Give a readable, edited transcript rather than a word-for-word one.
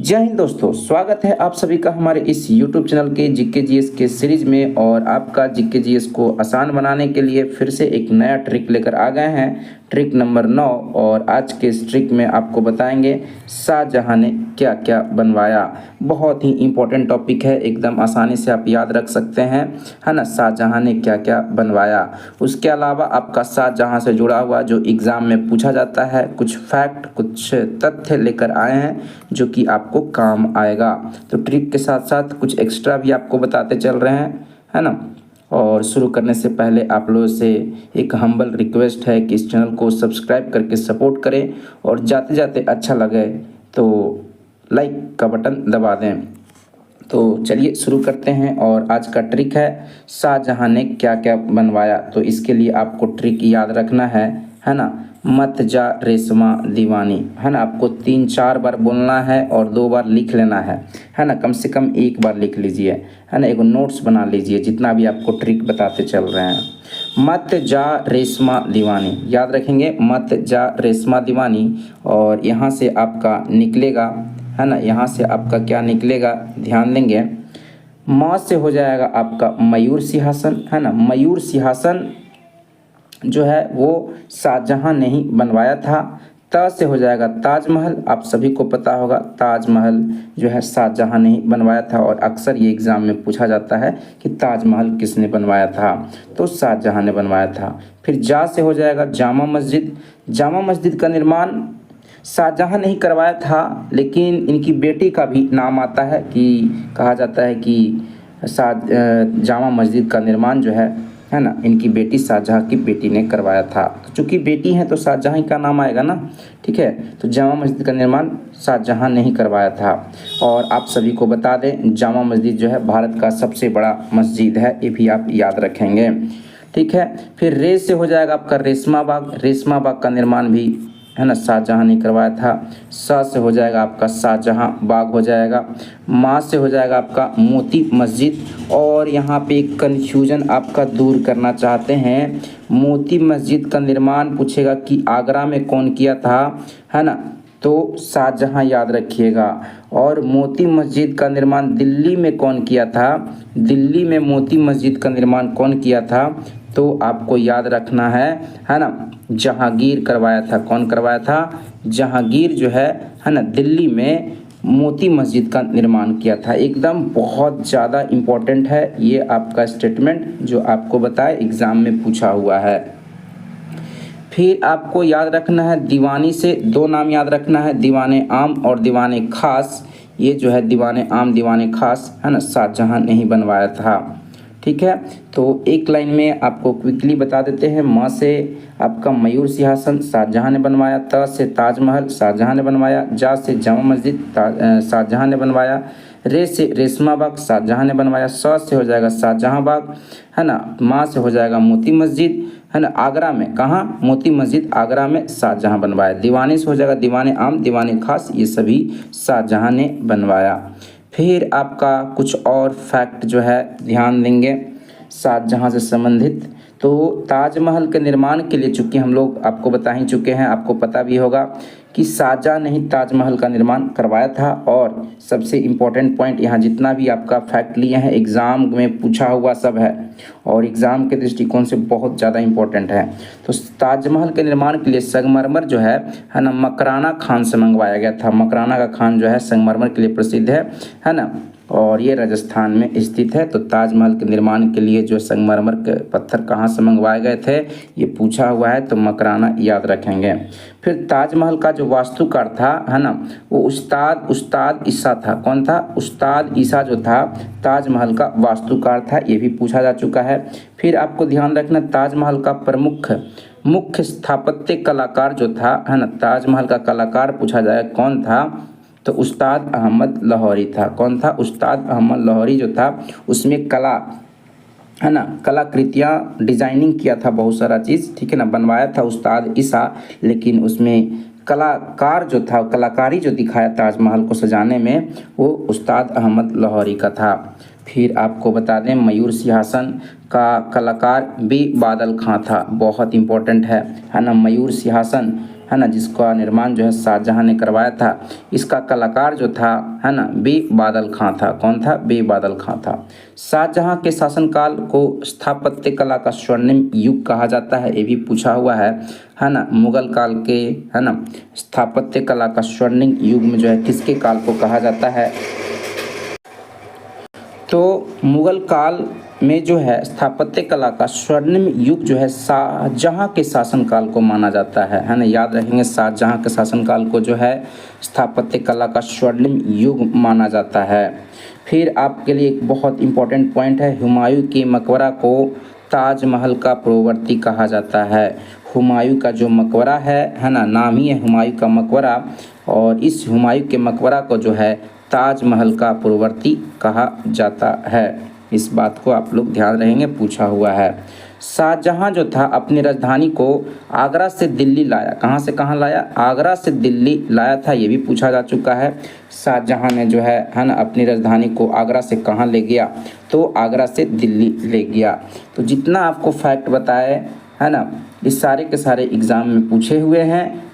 जय हिंद दोस्तों, स्वागत है आप सभी का हमारे इस YouTube चैनल के जीके जीएस के सीरीज में। और आपका जीके जीएस को आसान बनाने के लिए फिर से एक नया ट्रिक लेकर आ गए हैं, ट्रिक नंबर 9। और आज के इस ट्रिक में आपको बताएंगे शाहजहां ने क्या क्या बनवाया। बहुत ही इम्पोर्टेंट टॉपिक है, एकदम आसानी से आप याद रख सकते हैं, है ना। शाहजहां ने क्या क्या बनवाया। उसके अलावा आपका शाहजहां से जुड़ा हुआ जो एग्ज़ाम में पूछा जाता है, कुछ फैक्ट, कुछ तथ्य लेकर आए हैं जो कि आपको काम आएगा। तो ट्रिक के साथ साथ कुछ एक्स्ट्रा भी आपको बताते चल रहे हैं, है ना। और शुरू करने से पहले आप लोगों से एक हम्बल रिक्वेस्ट है कि इस चैनल को सब्सक्राइब करके सपोर्ट करें और जाते जाते अच्छा लगे तो लाइक का बटन दबा दें। तो चलिए शुरू करते हैं। और आज का ट्रिक है शाहजहां ने क्या क्या बनवाया। तो इसके लिए आपको ट्रिक याद रखना है ना। मत जा रेशमा दीवानी, है ना। आपको 3-4 बार बोलना है और 2 बार लिख लेना है ना। कम से कम 1 बार लिख लीजिए, है ना। एक नोट्स बना लीजिए जितना भी आपको ट्रिक बताते चल रहे हैं। मत जा रेशमा दीवानी, याद रखेंगे, मत जा रेशमा दीवानी। और यहाँ से आपका निकलेगा, है ना, यहाँ से आपका क्या निकलेगा, ध्यान देंगे। माँ से हो जाएगा आपका मयूर सिंहासन, है ना। मयूर सिंहासन जो है वो शाहजहां ने ही बनवाया था। त से हो जाएगा ताजमहल, आप सभी को पता होगा ताजमहल जो है शाहजहां ने ही बनवाया था। और अक्सर ये एग्ज़ाम में पूछा जाता है कि ताजमहल किसने बनवाया था, तो शाहजहां ने बनवाया था। फिर जा से हो जाएगा जामा मस्जिद। जामा मस्जिद का निर्माण शाहजहां ने ही करवाया था, लेकिन इनकी बेटी का भी नाम आता है कि कहा जाता है कि जामा मस्जिद का निर्माण जो है ना, इनकी बेटी शाहजहां की बेटी ने करवाया था। तो चूँकि बेटी हैं तो शाहजहां ही का नाम आएगा ना, ठीक है। तो जामा मस्जिद का निर्माण शाहजहां ने ही करवाया था। और आप सभी को बता दें, जामा मस्जिद जो है भारत का सबसे बड़ा मस्जिद है, ये भी आप याद रखेंगे, ठीक है। फिर रे से हो जाएगा आपका रेशमा बाग। रेशमा बाग का निर्माण भी, है ना, शाहजहां ने करवाया था। सा से हो जाएगा आपका शाहजहां बाग हो जाएगा। माँ से हो जाएगा आपका मोती मस्जिद। और यहाँ पे एक कन्फ्यूजन आपका दूर करना चाहते हैं, मोती मस्जिद का निर्माण पूछेगा कि आगरा में कौन किया था, है ना, तो शाहजहां याद रखिएगा। और मोती मस्जिद का निर्माण दिल्ली में कौन किया था, दिल्ली में मोती मस्जिद का निर्माण कौन किया था, तो आपको याद रखना है ना, जहांगीर करवाया था। कौन करवाया था, जहांगीर जो है ना, दिल्ली में मोती मस्जिद का निर्माण किया था। एकदम बहुत ज़्यादा इम्पोर्टेंट है ये आपका स्टेटमेंट जो आपको बताए एग्ज़ाम में पूछा हुआ है। फिर आपको याद रखना है दीवानी से 2 नाम याद रखना है, दीवाने आम और दीवाने खास। ये जो है दीवाने आम दीवाने खास, है ना, शाहजहां ने ही बनवाया था, ठीक है। तो एक लाइन में आपको क्विकली बता देते हैं। म से आपका मयूर सिंहासन शाहजहां ने बनवाया। त से ताजमहल शाहजहां ने बनवाया। जा से जामा मस्जिद शाहजहां ने बनवाया। रे से रेशमा बाग शाहजहां ने बनवाया। स से हो जाएगा शाहजहां बाग, है ना। माँ से हो जाएगा मोती मस्जिद, है ना, आगरा में, कहाँ, मोती मस्जिद आगरा में शाहजहां बनवाया। दीवाने से हो जाएगा दीवाने आम दीवाने खास, ये सभी शाहजहां ने बनवाया। फिर आपका कुछ और फैक्ट जो है ध्यान देंगे शाहजहां से संबंधित। तो ताजमहल के निर्माण के लिए चूँकि हम लोग आपको बता ही चुके हैं, आपको पता भी होगा कि शाहजहां ने ही ताजमहल का निर्माण करवाया था। और सबसे इम्पोर्टेंट पॉइंट यहाँ जितना भी आपका फैक्ट लिए हैं एग्ज़ाम में पूछा हुआ सब है और एग्ज़ाम के दृष्टिकोण से बहुत ज़्यादा इम्पोर्टेंट है। तो ताजमहल के निर्माण के लिए संगमरमर जो है ना, मकराना खान से मंगवाया गया था। मकराना का खान जो है संगमरमर के लिए प्रसिद्ध है ना, और ये राजस्थान में स्थित है। तो ताजमहल के निर्माण के लिए जो संगमरमर के पत्थर कहाँ से मंगवाए गए थे ये पूछा हुआ है, तो मकराना याद रखेंगे। फिर ताजमहल का जो वास्तुकार था, है ना, वो उस्ताद ईसा था। कौन था, उस्ताद ईसा जो था ताजमहल का वास्तुकार था, ये भी पूछा जा चुका है। फिर आपको ध्यान रखना ताजमहल का प्रमुख मुख्य स्थापत्य कलाकार जो था, है ना, ताजमहल का कलाकार पूछा जाए कौन था, तो उस्ताद अहमद लाहौरी था। कौन था, उस्ताद अहमद लाहौरी जो था उसमें कला, है ना, कलाकृतियाँ डिजाइनिंग किया था, बहुत सारा चीज़, ठीक है ना, बनवाया था उस्ताद ईसा। लेकिन उसमें कलाकार जो था, कलाकारी जो दिखाया ताजमहल को सजाने में, वो उस्ताद अहमद लाहौरी का था। फिर आपको बता दें मयूर सिंहासन का कलाकार भी बादल खां था, बहुत इम्पोर्टेंट है ना। मयूर सिंहासन, है ना, जिसका निर्माण जो है शाहजहां ने करवाया था। इसका कलाकार जो था, है ना, बेबादल खां था। कौन था? बेबादल खां था। शाहजहां के शासनकाल को स्थापत्य कला का स्वर्णिम युग कहा जाता है, ये भी पूछा हुआ है ना। मुगल काल के, है ना, स्थापत्य कला का स्वर्णिम युग में जो है किसके काल को कहा जाता है? तो मुगल काल में जो है स्थापत्य कला का स्वर्णिम युग जो है शाहजहां के शासनकाल को माना जाता है ना। याद रखेंगे, शाहजहां के शासनकाल को जो है स्थापत्य कला का स्वर्णिम युग माना जाता है। फिर आपके लिए एक बहुत इंपॉर्टेंट पॉइंट है, हुमायूं के मकबरा को ताजमहल का पूर्ववर्ती कहा जाता है। हुमायूं का जो मकबरा है ना, नाम ही है हुमायूं का मकबरा, और इस हुमायूं के मकबरा को जो है ताजमहल का पूर्ववर्ती कहा जाता है। इस बात को आप लोग ध्यान रहेंगे, पूछा हुआ है। शाहजहां जो था अपनी राजधानी को आगरा से दिल्ली लाया। कहाँ से कहाँ लाया? आगरा से दिल्ली लाया था, ये भी पूछा जा चुका है। शाहजहां ने जो है ना, अपनी राजधानी को आगरा से कहाँ ले गया? तो आगरा से दिल्ली ले गया। तो जितना आपको फैक्ट बताए, है ना, इस सारे के सारे एग्ज़ाम में पूछे हुए हैं।